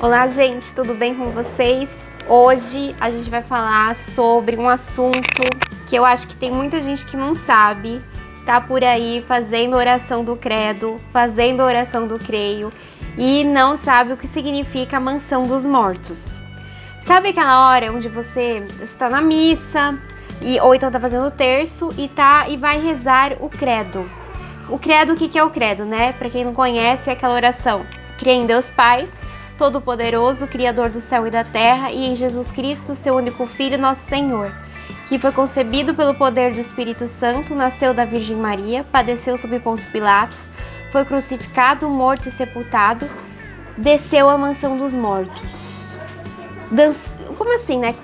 Olá, gente, tudo bem com vocês? Hoje a gente vai falar sobre um assunto que eu acho que tem muita gente que não sabe, tá por aí fazendo oração do credo, fazendo oração do creio e não sabe o que significa a mansão dos mortos. Sabe aquela hora onde você está na missa, ou então tá fazendo o terço e vai rezar o credo. O credo, o que é o credo, né? Para quem não conhece, é aquela oração: creio em Deus Pai Todo-Poderoso, Criador do céu e da terra, e em Jesus Cristo, seu único Filho, nosso Senhor, que foi concebido pelo poder do Espírito Santo, nasceu da Virgem Maria, padeceu sob Pôncio Pilatos, foi crucificado, morto e sepultado, desceu à mansão dos mortos. Como assim, né?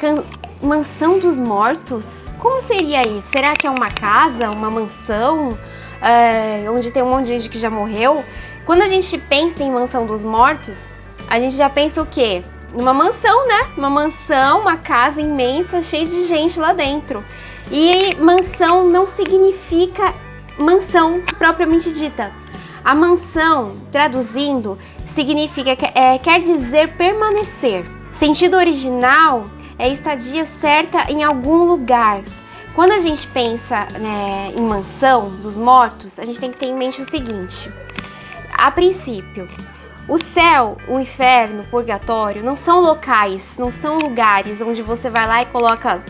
Mansão dos mortos? Como seria isso? Será que é uma casa, uma mansão, onde tem um monte de gente que já morreu? Quando a gente pensa em mansão dos mortos, a gente já pensa o quê? Numa mansão, né? Uma mansão, uma casa imensa, cheia de gente lá dentro. E mansão não significa mansão propriamente dita. A mansão, traduzindo, significa, quer dizer permanecer. Sentido original é estadia certa em algum lugar. Quando a gente pensa, né, em mansão dos mortos, a gente tem que ter em mente o seguinte: a princípio, o céu, o inferno, o purgatório não são locais, não são lugares onde você vai lá e coloca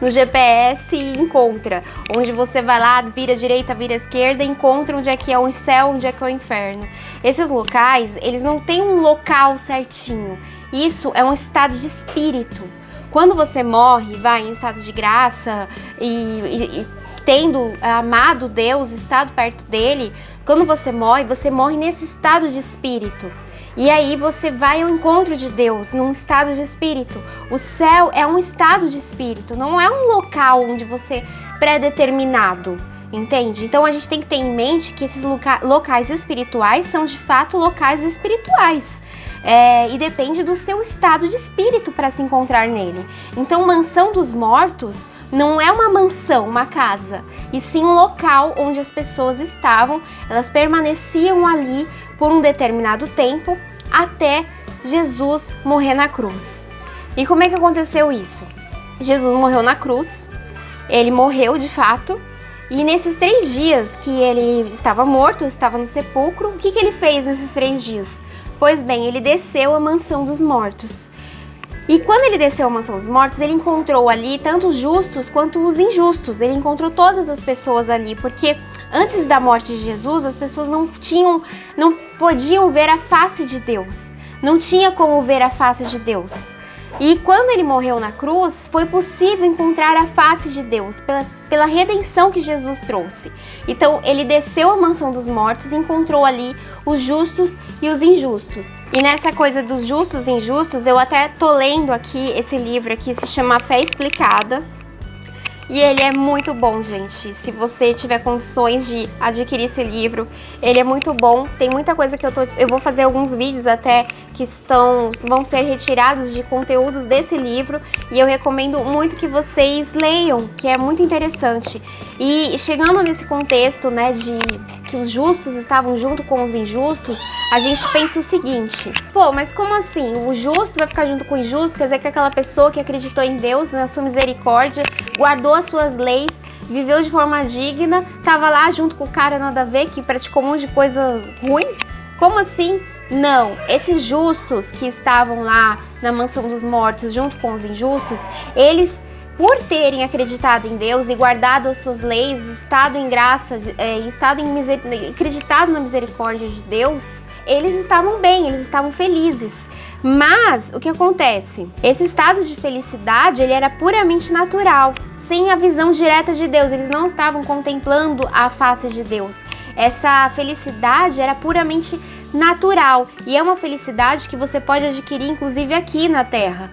no GPS e encontra, onde você vai lá, vira direita, vira esquerda e encontra onde é que é o céu, onde é que é o inferno. Esses locais, eles não têm um local certinho. Isso é um estado de espírito. Quando você morre, vai em estado de graça e tendo amado Deus, estado perto dele, quando você morre nesse estado de espírito. E aí você vai ao encontro de Deus num estado de espírito. O céu é um estado de espírito, não é um local onde você pré-determinado, entende? Então a gente tem que ter em mente que esses locais espirituais são de fato locais espirituais. E depende do seu estado de espírito para se encontrar nele. Então, mansão dos mortos não é uma mansão, uma casa, e sim um local onde as pessoas estavam, elas permaneciam ali por um determinado tempo até Jesus morrer na cruz. E como é que aconteceu isso? Jesus morreu na cruz, ele morreu de fato, e nesses 3 dias que ele estava morto, estava no sepulcro, o que ele fez nesses 3 dias? Pois bem, ele desceu à mansão dos mortos. E quando ele desceu à mansão dos mortos, ele encontrou ali tanto os justos quanto os injustos. Ele encontrou todas as pessoas ali, porque antes da morte de Jesus, as pessoas não podiam ver a face de Deus. Não tinha como ver a face de Deus. E quando ele morreu na cruz, foi possível encontrar a face de Deus pela redenção que Jesus trouxe. Então, ele desceu à mansão dos mortos e encontrou ali os justos e os injustos. E nessa coisa dos justos e injustos, eu até tô lendo aqui esse livro aqui, se chama Fé Explicada. E ele é muito bom, gente. Se você tiver condições de adquirir esse livro, ele é muito bom. Tem muita coisa que eu vou fazer alguns vídeos até que vão ser retirados de conteúdos desse livro. E eu recomendo muito que vocês leiam, que é muito interessante. E chegando nesse contexto, né, de que os justos estavam junto com os injustos, a gente pensa o seguinte: pô, mas como assim? O justo vai ficar junto com o injusto? Quer dizer que aquela pessoa que acreditou em Deus, na sua misericórdia, guardou as suas leis, viveu de forma digna, tava lá junto com o cara nada a ver, que praticou um monte de coisa ruim? Como assim? Não, esses justos que estavam lá na mansão dos mortos junto com os injustos, eles, por terem acreditado em Deus e guardado as suas leis, estado em graça, acreditado na misericórdia de Deus, eles estavam bem, eles estavam felizes. Mas o que acontece? Esse estado de felicidade, ele era puramente natural, sem a visão direta de Deus. Eles não estavam contemplando a face de Deus. Essa felicidade era puramente natural e é uma felicidade que você pode adquirir inclusive aqui na Terra,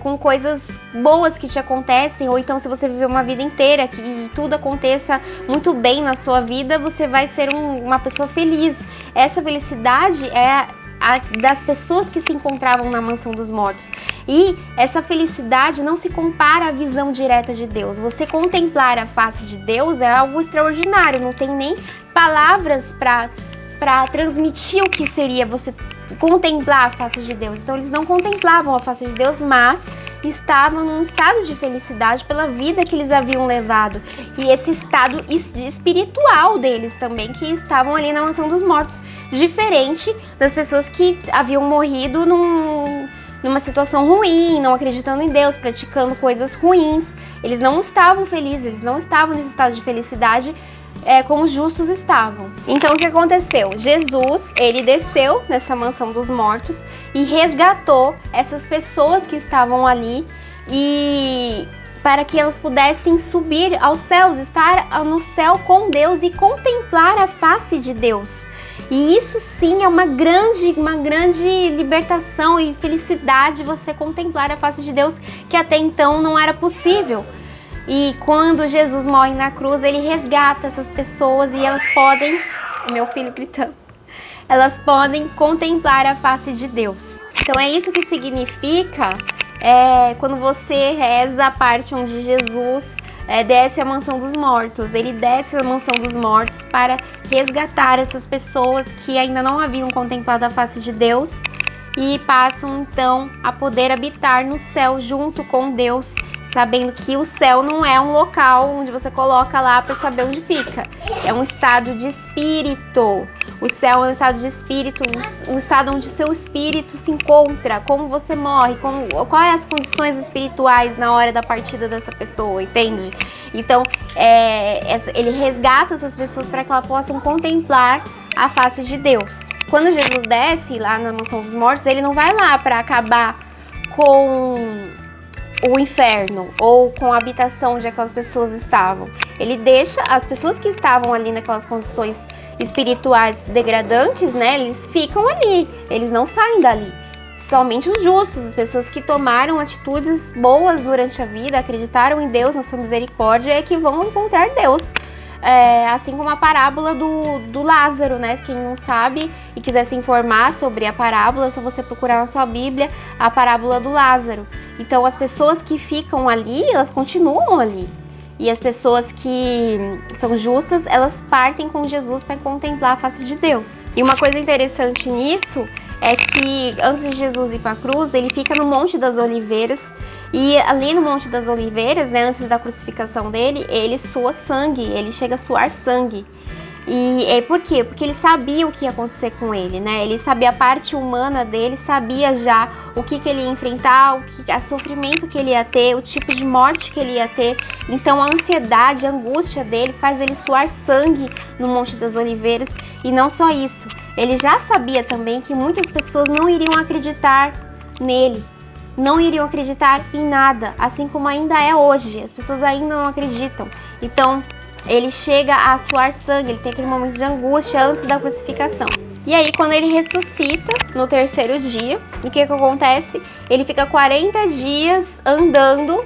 com coisas boas que te acontecem, ou então se você viver uma vida inteira que tudo aconteça muito bem na sua vida, você vai ser uma pessoa feliz. Essa felicidade é das pessoas que se encontravam na mansão dos mortos. E essa felicidade não se compara à visão direta de Deus. Você contemplar a face de Deus é algo extraordinário, não tem nem palavras para transmitir o que seria você contemplar a face de Deus. Então eles não contemplavam a face de Deus, mas estavam num estado de felicidade pela vida que eles haviam levado. E esse estado espiritual deles também, que estavam ali na mansão dos mortos. Diferente das pessoas que haviam morrido numa situação ruim, não acreditando em Deus, praticando coisas ruins. Eles não estavam felizes, eles não estavam nesse estado de felicidade como os justos estavam. Então o que aconteceu? Jesus, ele desceu nessa mansão dos mortos e resgatou essas pessoas que estavam ali e para que elas pudessem subir aos céus, estar no céu com Deus e contemplar a face de Deus. E isso sim é uma grande libertação e felicidade, você contemplar a face de Deus, que até então não era possível. E quando Jesus morre na cruz, ele resgata essas pessoas e elas podem, meu filho gritando, elas podem contemplar a face de Deus. Então é isso que significa quando você reza a parte onde Jesus desce a mansão dos mortos. Ele desce a mansão dos mortos para resgatar essas pessoas que ainda não haviam contemplado a face de Deus e passam então a poder habitar no céu junto com Deus, sabendo que o céu não é um local onde você coloca lá para saber onde fica. É um estado de espírito. O céu é um estado de espírito, um estado onde o seu espírito se encontra, como você morre, quais as condições espirituais na hora da partida dessa pessoa, entende? Então, ele resgata essas pessoas para que elas possam contemplar a face de Deus. Quando Jesus desce lá na mansão dos mortos, ele não vai lá para acabar com o inferno ou com a habitação onde aquelas pessoas estavam. Ele deixa as pessoas que estavam ali naquelas condições espirituais degradantes, né? Eles ficam ali, eles não saem dali. Somente os justos, as pessoas que tomaram atitudes boas durante a vida, acreditaram em Deus, na sua misericórdia, é que vão encontrar Deus. Assim como a parábola do Lázaro, né? Quem não sabe e quiser se informar sobre a parábola, é só você procurar na sua Bíblia a parábola do Lázaro. Então as pessoas que ficam ali, elas continuam ali. E as pessoas que são justas, elas partem com Jesus para contemplar a face de Deus. E uma coisa interessante nisso é que antes de Jesus ir para a cruz, ele fica no Monte das Oliveiras. E ali no Monte das Oliveiras, né, antes da crucificação dele, ele sua sangue, ele chega a suar sangue. E por quê? Porque ele sabia o que ia acontecer com ele, né? Ele sabia a parte humana dele, sabia já o que ele ia enfrentar, o sofrimento que ele ia ter, o tipo de morte que ele ia ter. Então a ansiedade, a angústia dele faz ele suar sangue no Monte das Oliveiras. E não só isso, ele já sabia também que muitas pessoas não iriam acreditar nele. Não iriam acreditar em nada, assim como ainda é hoje. As pessoas ainda não acreditam. Então ele chega a suar sangue, ele tem aquele momento de angústia antes da crucificação. E aí, quando ele ressuscita no terceiro dia, o que acontece? Ele fica 40 dias andando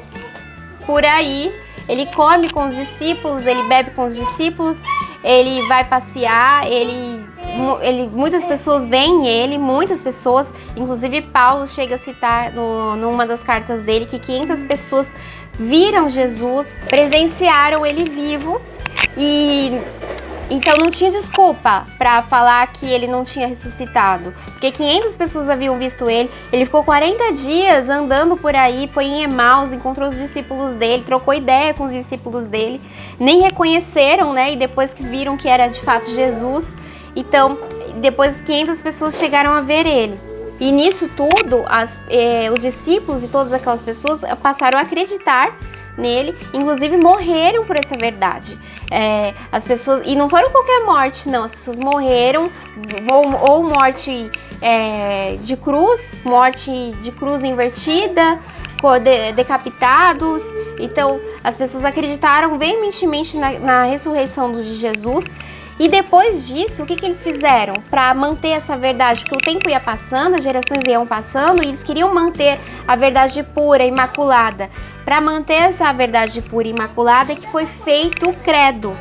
por aí, ele come com os discípulos, ele bebe com os discípulos, ele vai passear, muitas pessoas veem ele, muitas pessoas, inclusive Paulo chega a citar numa das cartas dele que 500 pessoas viram Jesus, presenciaram ele vivo e então não tinha desculpa para falar que ele não tinha ressuscitado, porque 500 pessoas haviam visto ele ficou 40 dias andando por aí, foi em Emaús, encontrou os discípulos dele, trocou ideia com os discípulos dele, nem reconheceram, né, e depois que viram que era de fato Jesus, então depois 500 pessoas chegaram a ver ele. E nisso tudo, os discípulos e todas aquelas pessoas passaram a acreditar nele, inclusive morreram por essa verdade. As pessoas, e não foram qualquer morte, não, as pessoas morreram, ou morte de cruz, morte de cruz invertida, decapitados. Então, as pessoas acreditaram veementemente na ressurreição de Jesus. E depois disso, o que eles fizeram para manter essa verdade? Porque o tempo ia passando, as gerações iam passando e eles queriam manter a verdade pura, imaculada. Para manter essa verdade pura e imaculada é que foi feito o credo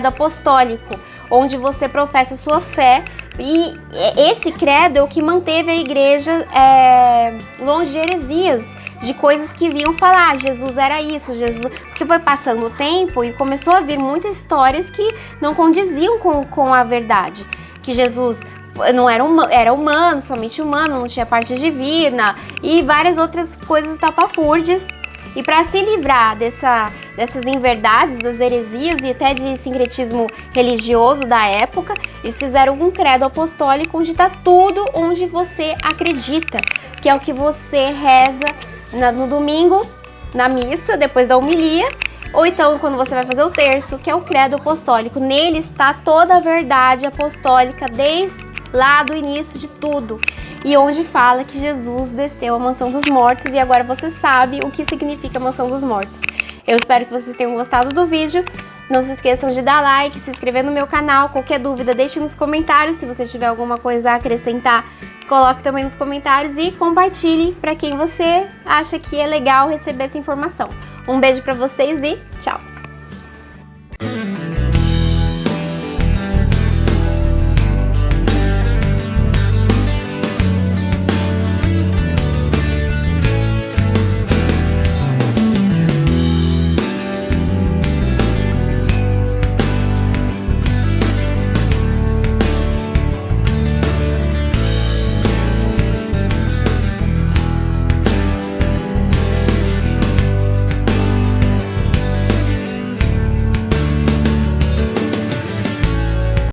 apostólico, onde você professa a sua fé. E esse credo é o que manteve a igreja longe de heresias, de coisas que vinham falar, Jesus era isso, Jesus... Porque foi passando o tempo e começou a vir muitas histórias que não condiziam com a verdade. Que Jesus não era, era humano, somente humano, não tinha parte divina e várias outras coisas tapafúrdias. E para se livrar dessas inverdades, das heresias e até de sincretismo religioso da época, eles fizeram um credo apostólico onde está tudo onde você acredita, que é o que você reza no domingo, na missa, depois da homilia, ou então quando você vai fazer o terço, que é o credo apostólico. Nele está toda a verdade apostólica desde lá do início de tudo. E onde fala que Jesus desceu à mansão dos mortos e agora você sabe o que significa a mansão dos mortos. Eu espero que vocês tenham gostado do vídeo. Não se esqueçam de dar like, se inscrever no meu canal. Qualquer dúvida, deixe nos comentários. Se você tiver alguma coisa a acrescentar, coloque também nos comentários e compartilhe para quem você acha que é legal receber essa informação. Um beijo para vocês e tchau!